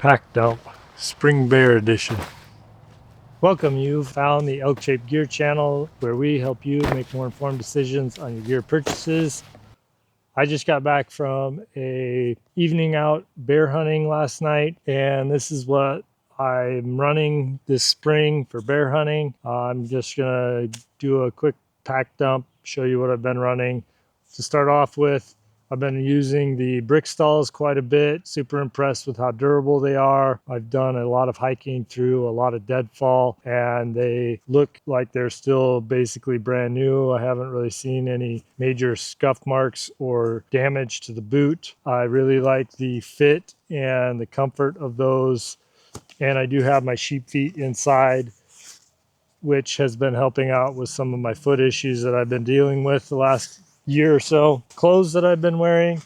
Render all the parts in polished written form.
Pack Dump Spring Bear Edition. Welcome, you found the ElkShape Gear channel where we help you make more informed decisions on your gear purchases. I just got back from a evening out bear hunting last night, and this is what I'm running this spring for bear hunting. I'm just gonna do a quick pack dump, show you what I've been running. To start off with, I've been using the brick stalls quite a bit. Super impressed with how durable they are. I've done a lot of hiking through a lot of deadfall, and they look like they're still basically brand new. I haven't really seen any major scuff marks or damage to the boot. I really like the fit and the comfort of those. And I do have my sheep feet inside, which has been helping out with some of my foot issues that I've been dealing with the last year or so. Clothes that I've been wearing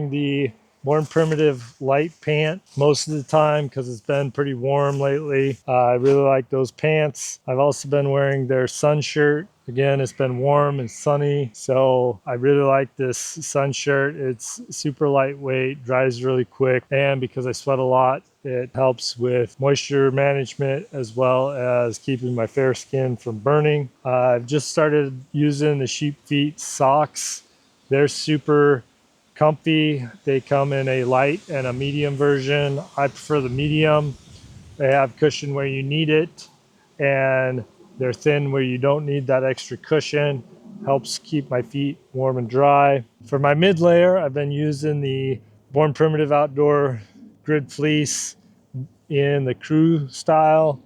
the Born Primitive light pant most of the time because it's been pretty warm lately. I really like those pants. I've also been wearing their sun shirt. Again, it's been warm and sunny, so I really like this sun shirt. It's super lightweight, dries really quick, and because I sweat a lot, it helps with moisture management as well as keeping my fair skin from burning. I've just started using the sheep feet socks. They're super comfy. They come in a light and a medium version. I prefer the medium. They have cushion where you need it, and they're thin where you don't need that extra cushion. Helps keep my feet warm and dry. For my mid layer, I've been using the Born Primitive Outdoor Grid Fleece in the crew style,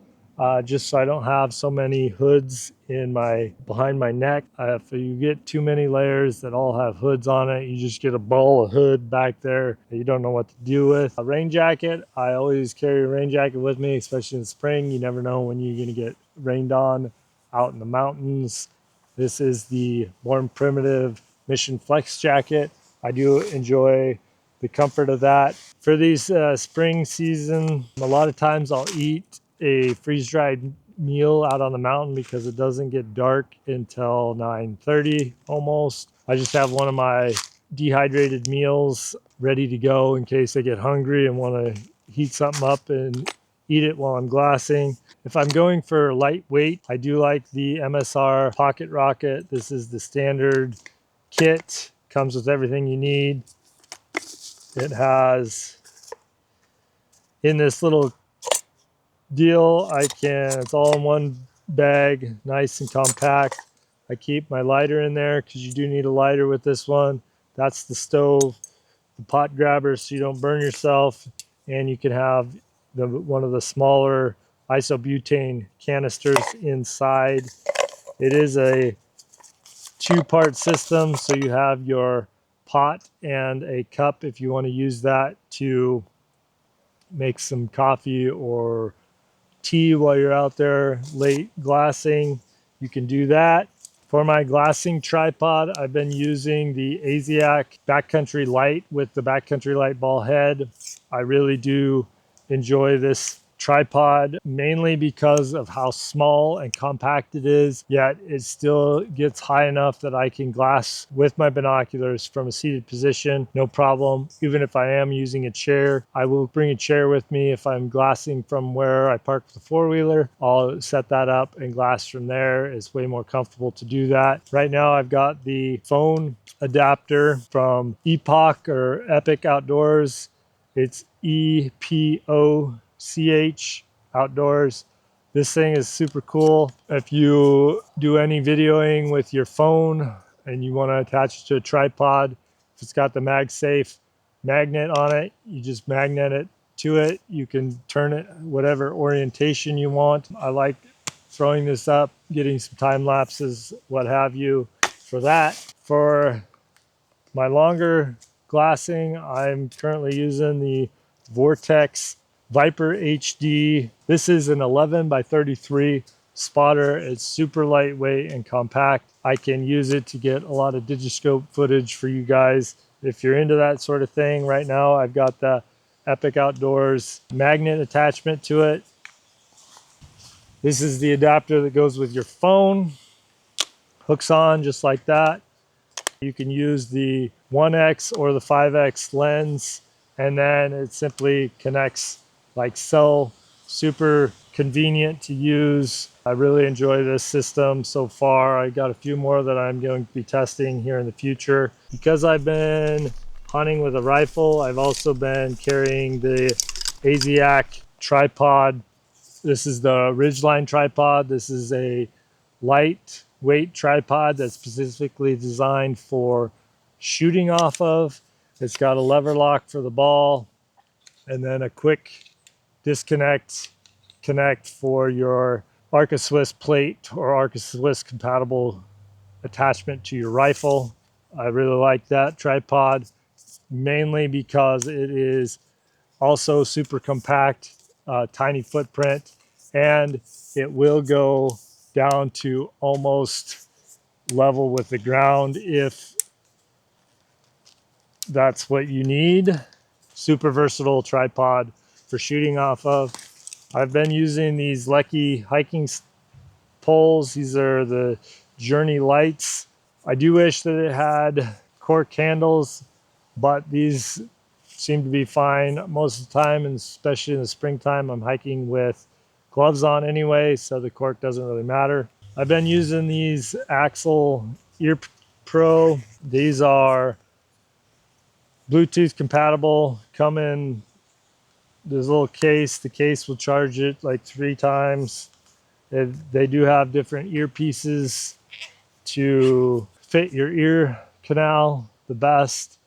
just so I don't have so many hoods behind my neck. If you get too many layers that all have hoods on it, you just get a ball of hood back there that you don't know what to do with. A rain jacket, I always carry a rain jacket with me, especially in spring. You never know when you're going to get rained on out in the mountains. This is the Born Primitive Mission Flex jacket. I do enjoy the comfort of that. For these spring season, a lot of times I'll eat a freeze-dried meal out on the mountain because it doesn't get dark until 9:30 almost. I just have one of my dehydrated meals ready to go in case I get hungry and want to heat something up and eat it while I'm glassing. If I'm going for lightweight, I do like the MSR Pocket Rocket. This is the standard kit, comes with everything you need. It has, in this little deal, it's all in one bag, nice and compact. I keep my lighter in there because you do need a lighter with this one. That's the stove, the pot grabber so you don't burn yourself, and you can have one of the smaller isobutane canisters inside. It is a two-part system, so you have your pot and a cup if you want to use that to make some coffee or tea while you're out there late glassing. You can do that. For my glassing tripod, I've been using the Asiac Backcountry Light with the Backcountry Light ball head. I really do enjoy this tripod, mainly because of how small and compact it is, yet it still gets high enough that I can glass with my binoculars from a seated position, no problem. Even if I am using a chair, I will bring a chair with me. If I'm glassing from where I park the four-wheeler, I'll set that up and glass from there. It's way more comfortable to do that. Right now I've got the phone adapter from Epoch or Epic Outdoors. It's EPOCH Outdoors. This thing is super cool. If you do any videoing with your phone and you want to attach it to a tripod, if it's got the MagSafe magnet on it, you just magnet it to it. You can turn it whatever orientation you want. I like throwing this up, getting some time lapses, what have you for that. For my longer glassing, I'm currently using the Vortex Viper HD. This is an 11 by 33 spotter. It's super lightweight and compact. I can use it to get a lot of digiscope footage for you guys if you're into that sort of thing. Right now I've got the Epic Outdoors magnet attachment to it. This is the adapter that goes with your phone. Hooks on just like that. You can use the 1x or the 5x lens and then it simply connects like so. Super convenient to use. I really enjoy this system so far. I got a few more that I'm going to be testing here in the future. Because I've been hunting with a rifle, I've also been carrying the ASIAC tripod. This is the Ridgeline tripod. This is a lightweight tripod that's specifically designed for shooting off of. It's got a lever lock for the ball and then a quick disconnect connect for your Arca Swiss plate or Arca Swiss compatible attachment to your rifle. I really like that tripod mainly because it is also super compact, tiny footprint, and it will go down to almost level with the ground if that's what you need. Super versatile tripod for shooting off of. I've been using these Lecky hiking poles. These are the Journey lights. I do wish that it had cork handles, but these seem to be fine most of the time, and especially in the springtime. I'm hiking with gloves on anyway, so the cork doesn't really matter. I've been using these Axle Ear Pro. These are Bluetooth compatible, come in this little case. The case will charge it like 3 times. They do have different earpieces to fit your ear canal the best.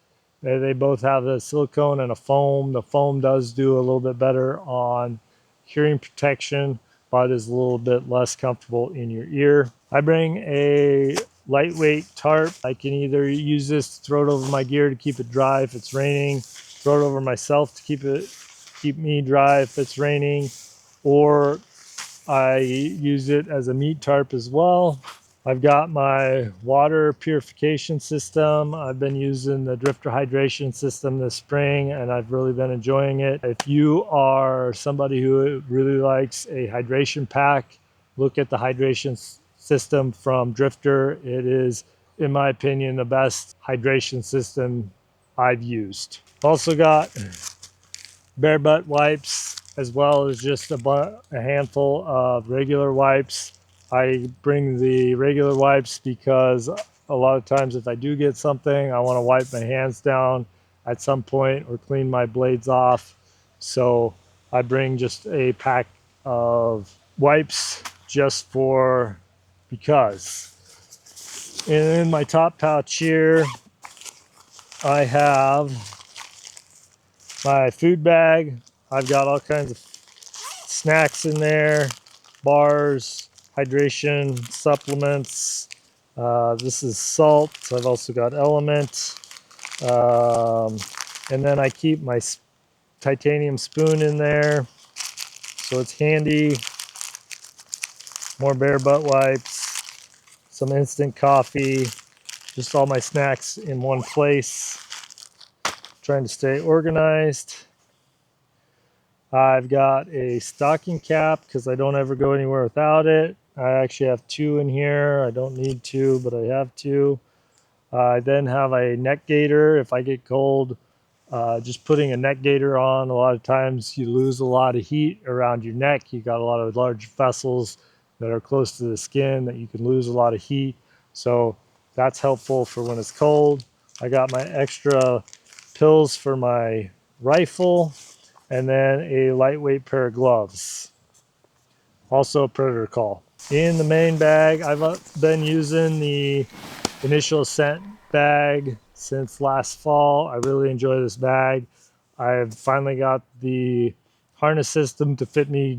They both have a silicone and a foam. The foam does do a little bit better on hearing protection, but is a little bit less comfortable in your ear. I bring a lightweight tarp. I can either use this to throw it over my gear to keep it dry if it's raining, throw it over myself to keep me dry if it's raining, or I use it as a meat tarp as well. I've got my water purification system. I've been using the Drifter hydration system this spring, and I've really been enjoying it. If you are somebody who really likes a hydration pack, look at the hydration system from Drifter. It is, in my opinion, the best hydration system I've used. Also got bare butt wipes, as well as just a handful of regular wipes. I bring the regular wipes because a lot of times if I do get something, I want to wipe my hands down at some point or clean my blades off. So I bring just a pack of wipes just for because. And in my top pouch here, I have my food bag. I've got all kinds of snacks in there, bars, hydration supplements. This is salt. I've also got Element. And then I keep my titanium spoon in there, so it's handy. More bare butt wipes, some instant coffee, just all my snacks in one place. Trying to stay organized. I've got a stocking cap because I don't ever go anywhere without it. I actually have 2 in here. I don't need 2, but I have 2. I then have a neck gaiter if I get cold. Just putting a neck gaiter on, a lot of times you lose a lot of heat around your neck. You got a lot of large vessels that are close to the skin that you can lose a lot of heat. So that's helpful for when it's cold. I got my extra pills for my rifle, and then a lightweight pair of gloves. Also a predator call. In the main bag, I've been using the Initial Ascent bag since last fall. I really enjoy this bag. I've finally got the harness system to fit me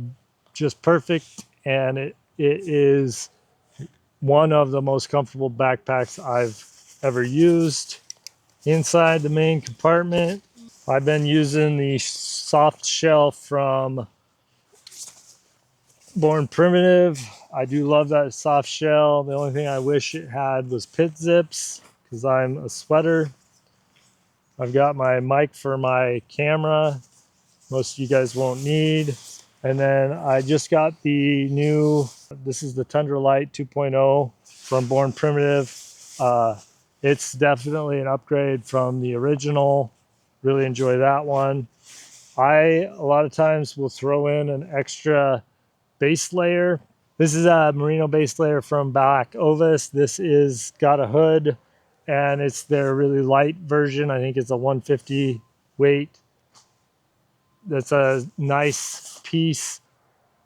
just perfect, and it is one of the most comfortable backpacks I've ever used. Inside the main compartment, I've been using the soft shell from Born Primitive. I do love that soft shell. The only thing I wish it had was pit zips because I'm a sweater. I've got my mic for my camera. Most of you guys won't need. And then I just got the new, this is the Tundra Light 2.0 from Born Primitive. It's definitely an upgrade from the original Really enjoy that one. A lot of times will throw in an extra base layer. This is a merino base layer from Black Ovis. This is got a hood and it's their really light version. I think it's a 150 weight. That's a nice piece.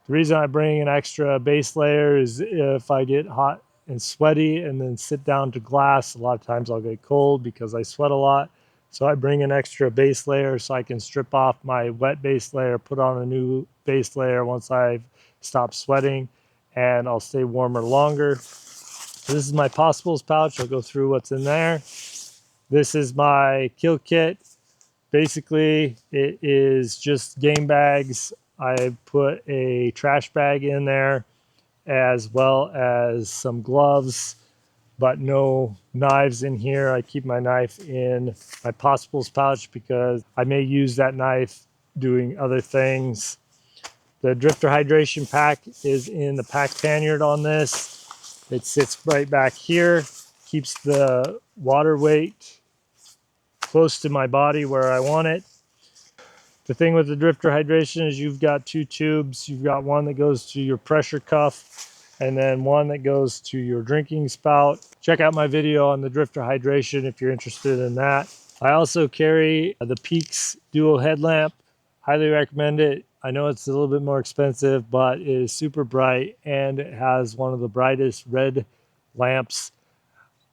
The reason I bring an extra base layer is if I get hot and sweaty and then sit down to glass, a lot of times I'll get cold because I sweat a lot. So I bring an extra base layer so I can strip off my wet base layer, put on a new base layer once I've stopped sweating, and I'll stay warmer longer. This is my possibles pouch. I'll go through what's in there. This is my kill kit. Basically, it is just game bags. I put a trash bag in there as well as some gloves, but no knives in here. I keep my knife in my possibles pouch because I may use that knife doing other things. The drifter hydration pack is in the pack panniard on this. It sits right back here, keeps the water weight close to my body where I want it. The thing with the drifter hydration is you've got two tubes. You've got one that goes to your pressure cuff and then one that goes to your drinking spout. Check out my video on the drifter hydration if you're interested in that. I also carry the Peaks dual headlamp. Highly recommend it. I know it's a little bit more expensive, but it is super bright and it has one of the brightest red lamps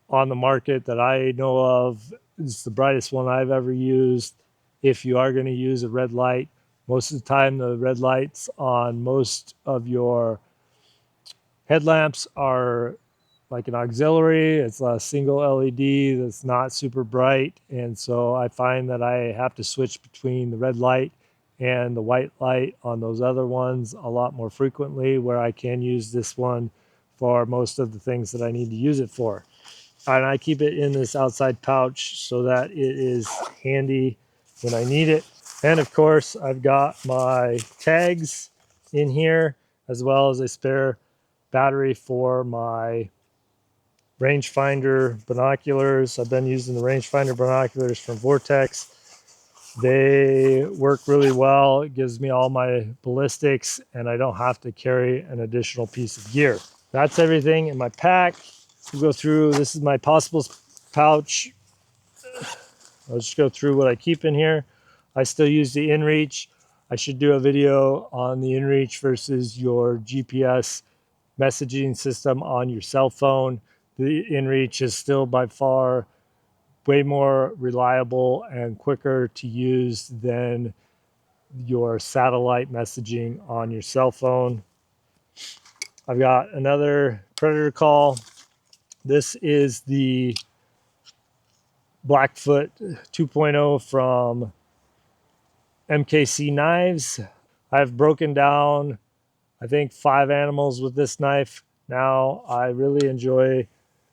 on the market that I know of. It's the brightest one I've ever used. If you are going to use a red light, most of the time the red lights on most of your headlamps are like an auxiliary. It's a single LED that's not super bright, and so I find that I have to switch between the red light and the white light on those other ones a lot more frequently, where I can use this one for most of the things that I need to use it for. And I keep it in this outside pouch so that it is handy when I need it. And of course, I've got my tags in here, as well as a spare battery for my rangefinder binoculars. I've been using the rangefinder binoculars from Vortex. They work really well. It gives me all my ballistics and I don't have to carry an additional piece of gear. That's everything in my pack. We'll go through, this is my possibles pouch. I'll just go through what I keep in here. I still use the inReach. I should do a video on the inReach versus your GPS messaging system on your cell phone. The inReach is still by far way more reliable and quicker to use than your satellite messaging on your cell phone. I've got another predator call. This is the Blackfoot 2.0 from MKC Knives. I've broken down, I think, 5 animals with this knife. Now I really enjoy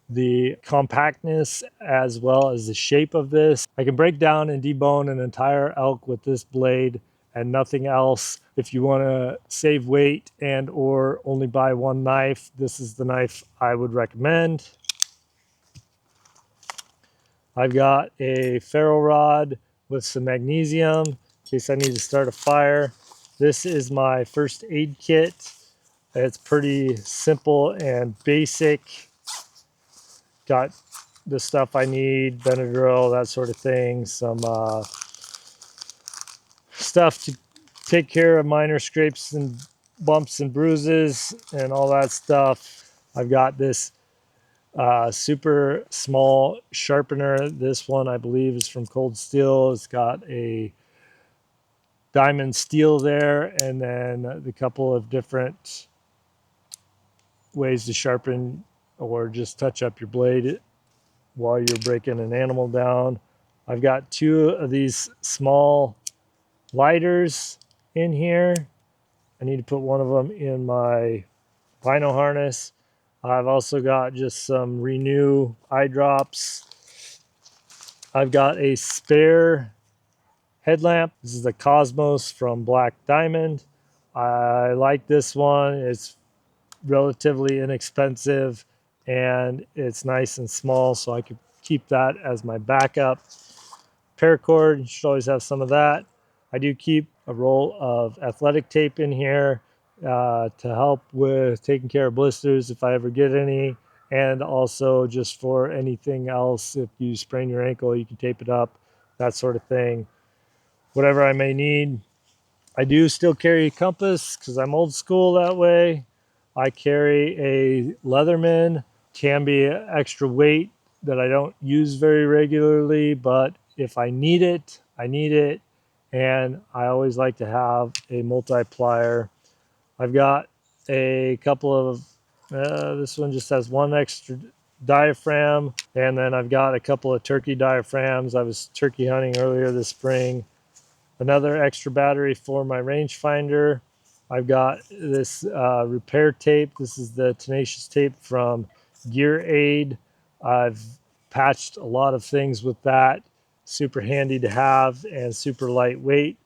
the compactness as well as the shape of this. I can break down and debone an entire elk with this blade and nothing else. If you want to save weight and or only buy one knife, this is the knife I would recommend. I've got a ferro rod with some magnesium in case I need to start a fire. This is my first aid kit. It's pretty simple and basic. Got the stuff I need, Benadryl, that sort of thing. Some stuff to take care of minor scrapes and bumps and bruises and all that stuff. I've got this super small sharpener. This one I believe is from Cold Steel. It's got a diamond steel there and then a couple of different ways to sharpen or just touch up your blade while you're breaking an animal down. I've got 2 of these small lighters in here. I need to put one of them in my vinyl harness. I've also got just some Renew eye drops. I've got a spare headlamp. This is the Cosmos from Black Diamond. I like this one. It's relatively inexpensive and it's nice and small, so I could keep that as my backup. Paracord, you should always have some of that. I do keep a roll of athletic tape in here to help with taking care of blisters if I ever get any, and also just for anything else. If you sprain your ankle, you can tape it up, that sort of thing. Whatever I may need. I do still carry a compass because I'm old school that way. I carry a Leatherman, can be extra weight that I don't use very regularly, but if I need it, I need it. And I always like to have a multiplier. I've got a couple of, this one just has one extra diaphragm, and then I've got a couple of turkey diaphragms. I was turkey hunting earlier this spring. Another extra battery for my rangefinder. I've got this repair tape. This is the tenacious tape from Gear Aid. I've patched a lot of things with that. Super handy to have and super lightweight.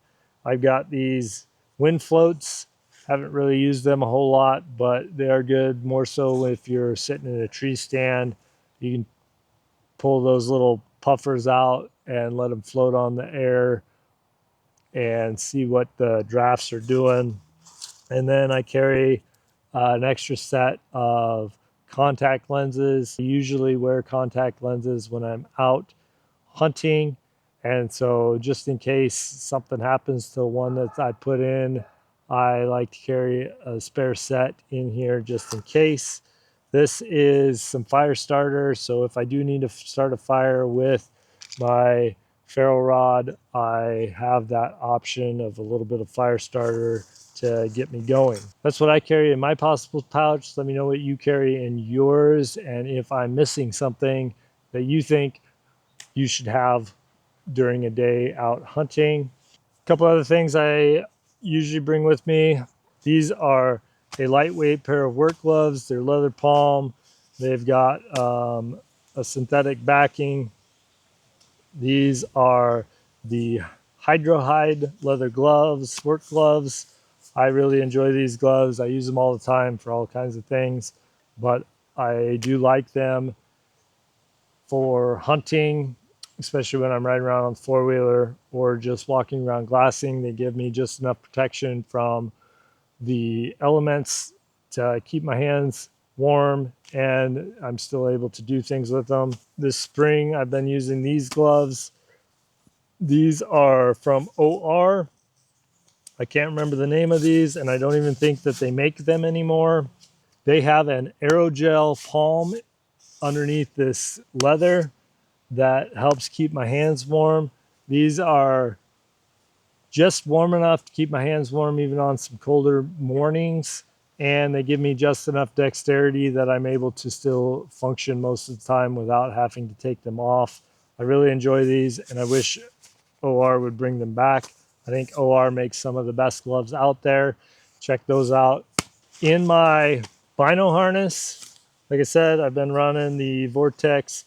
I've got these wind floats. Haven't really used them a whole lot, but they are good. More so if you're sitting in a tree stand, you can pull those little puffers out and let them float on the air and see what the drafts are doing. And then I carry an extra set of contact lenses. I usually wear contact lenses when I'm out hunting. And so just in case something happens to one that I put in, I like to carry a spare set in here just in case. This is some fire starter. So if I do need to start a fire with my ferro rod, I have that option of a little bit of fire starter to get me going. That's what I carry in my possible pouch. Let me know what you carry in yours, and if I'm missing something that you think you should have during a day out hunting. A couple other things I usually bring with me. These are a lightweight pair of work gloves. They're leather palm. They've got a synthetic backing. These are the Hydrohide leather gloves, work gloves. I really enjoy these gloves. I use them all the time for all kinds of things, but I do like them for hunting, especially when I'm riding around on the four-wheeler or just walking around glassing. They give me just enough protection from the elements to keep my hands warm, and I'm still able to do things with them. This spring, I've been using these gloves. These are from OR. I can't remember the name of these, and I don't even think that they make them anymore. They have an aerogel palm underneath this leather that helps keep my hands warm. These are just warm enough to keep my hands warm even on some colder mornings, and they give me just enough dexterity that I'm able to still function most of the time without having to take them off. I really enjoy these, and I wish OR would bring them back. I think OR makes some of the best gloves out there. Check those out. In my bino harness, like I said, I've been running the Vortex.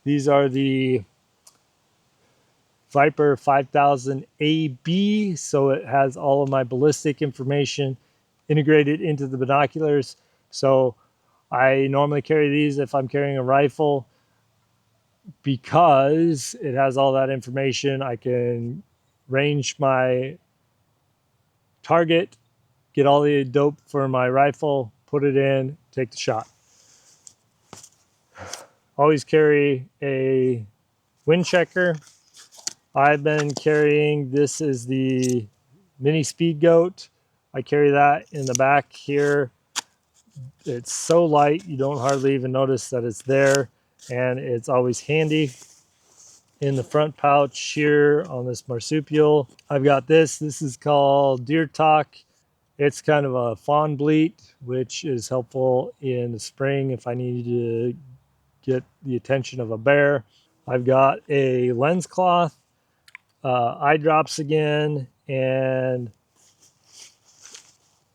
These are the Viper 5000 AB, so it has all of my ballistic information integrated into the binoculars. So I normally carry these if I'm carrying a rifle because it has all that information. I can range my target, get all the dope for my rifle, put it in, take the shot. Always carry a wind checker. I've been carrying, this is the mini speed goat. I carry that in the back here. It's so light, you don't hardly even notice that it's there, and it's always handy. In the front pouch here on this marsupial, I've got this. This is called Deer Talk. It's kind of a fawn bleat, which is helpful in the spring if I need to get the attention of a bear. I've got a lens cloth, eye drops again, and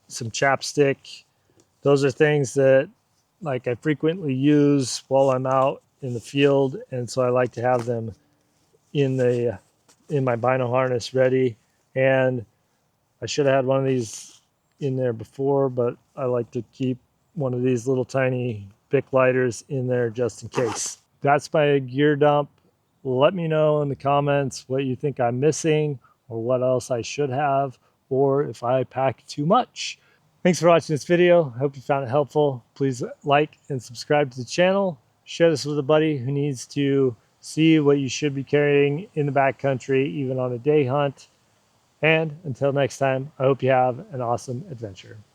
some chapstick. Those are things that like I frequently use while I'm out in the field, and so I like to have them in my bino harness ready. And I should have had one of these in there before, but I like to keep one of these little tiny Bic lighters in there just in case. That's my gear dump. Let me know in the comments what you think I'm missing or what else I should have, or if I pack too much. Thanks for watching this video. I hope you found it helpful. Please like and subscribe to the channel. Share this with a buddy who needs to see what you should be carrying in the backcountry, even on a day hunt. And until next time, I hope you have an awesome adventure.